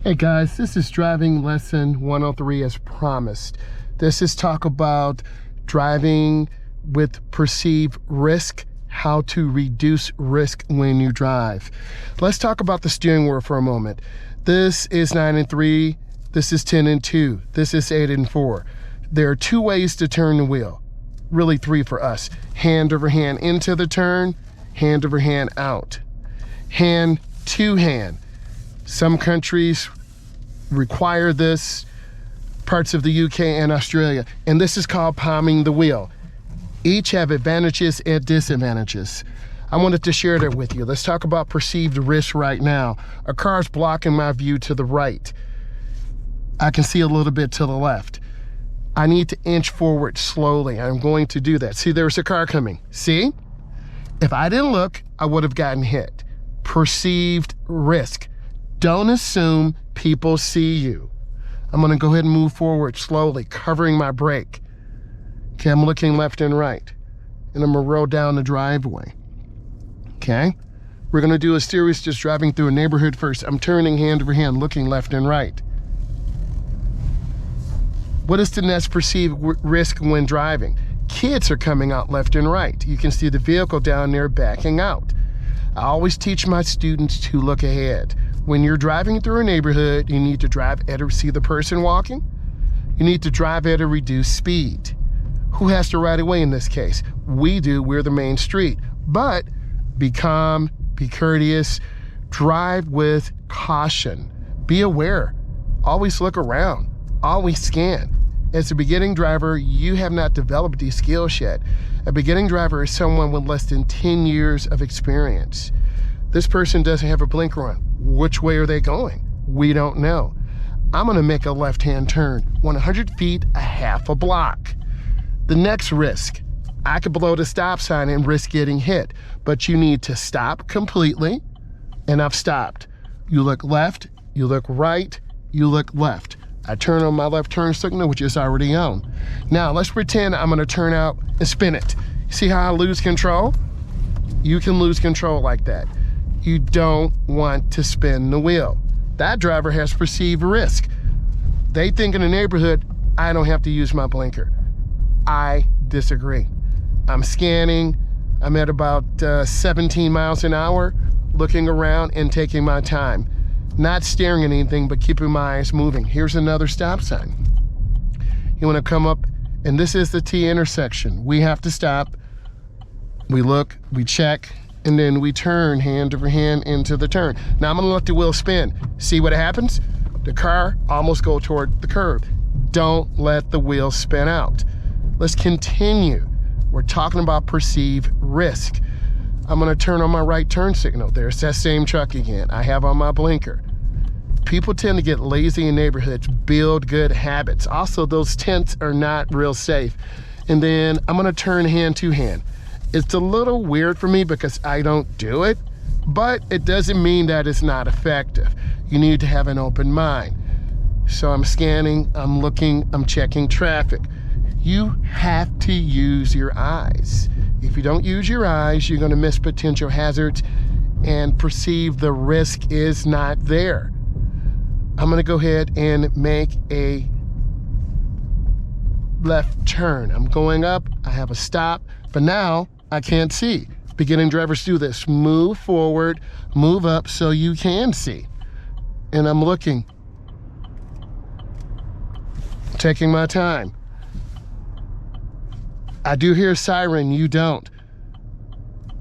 Hey guys, this is driving lesson 103 as promised. This is talk about driving with perceived risk, how to reduce risk when you drive. Let's talk about the steering wheel for a moment. This is 9 and 3, this is 10 and 2, this is 8 and 4. There are two ways to turn the wheel, really three for us. Hand over hand into the turn, hand over hand out. Hand to hand. Some countries require this, parts of the UK and Australia, and this is called palming the wheel. Each have advantages and disadvantages. I wanted to share that with you. Let's talk about perceived risk right now. A car's blocking my view to the right. I can see a little bit to the left. I need to inch forward slowly. I'm going to do that. See, there's a car coming. See? If I didn't look, I would have gotten hit. Perceived risk. Don't assume people see you. I'm gonna go ahead and move forward slowly, covering my brake. Okay, I'm looking left and right. And I'm gonna roll down the driveway. Okay? We're gonna do a series just driving through a neighborhood first. I'm turning hand over hand, looking left and right. What is the next perceived risk when driving? Kids are coming out left and right. You can see the vehicle down there backing out. I always teach my students to look ahead. When you're driving through a neighborhood, you need to drive at or see the person walking. You need to drive at a reduced speed. Who has the right of way in this case? We do, we're the main street. But be calm, be courteous, drive with caution. Be aware, always look around, always scan. As a beginning driver, you have not developed these skills yet. A beginning driver is someone with less than 10 years of experience. This person doesn't have a blinker on. Which way are they going? We don't know. I'm gonna make a left-hand turn, 100 feet, a half a block. The next risk, I could blow the stop sign and risk getting hit, but you need to stop completely, and I've stopped. You look left, you look right, you look left. I turn on my left turn signal, which is already on. Now, let's pretend I'm gonna turn out and spin it. See how I lose control? You can lose control like that. You don't want to spin the wheel. That driver has perceived risk. They think in the neighborhood, I don't have to use my blinker. I disagree. I'm scanning. I'm at about 17 miles an hour, looking around and taking my time. Not staring at anything, but keeping my eyes moving. Here's another stop sign. You wanna come up, and this is the T intersection. We have to stop. We look, we check, and then we turn hand over hand into the turn. Now I'm gonna let the wheel spin. See what happens? The car almost go toward the curb. Don't let the wheel spin out. Let's continue. We're talking about perceived risk. I'm gonna turn on my right turn signal. There's that same truck again. I have on my blinker. People tend to get lazy in neighborhoods, build good habits. Also, those tents are not real safe. And then I'm gonna turn hand to hand. It's a little weird for me because I don't do it, but it doesn't mean that it's not effective. You need to have an open mind. So I'm scanning, I'm looking, I'm checking traffic. You have to use your eyes. If you don't use your eyes, you're gonna miss potential hazards and perceive the risk is not there. I'm gonna go ahead and make a left turn. I'm going up, I have a stop, but now I can't see. Beginning drivers do this. Move forward, move up so you can see. And I'm looking, taking my time. I do hear a siren, you don't.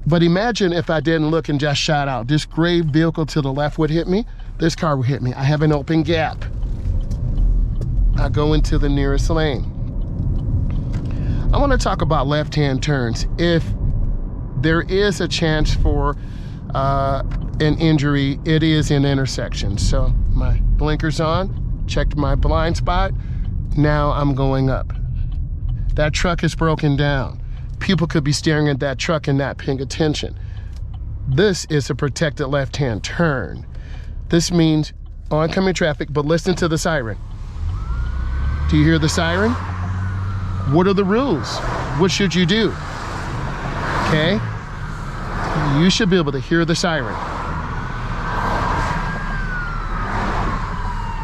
But imagine if I didn't look and just shot out. This gray vehicle to the left would hit me. This car would hit me. I have an open gap. I go into the nearest lane. I want to talk about left-hand turns. If there is a chance for an injury, it is in intersections. So my blinker's on, checked my blind spot. Now I'm going up. That truck is broken down. People could be staring at that truck and not paying attention. This is a protected left-hand turn. This means oncoming traffic, but listen to the siren. Do you hear the siren? What are the rules? What should you do? Okay? You should be able to hear the siren.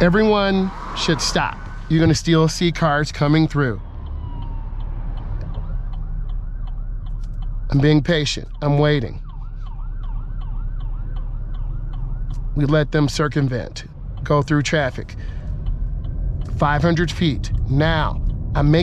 Everyone should stop. You're gonna still see cars coming through. I'm being patient, I'm waiting. We let them circumvent, go through traffic. 500 feet, now, I'm making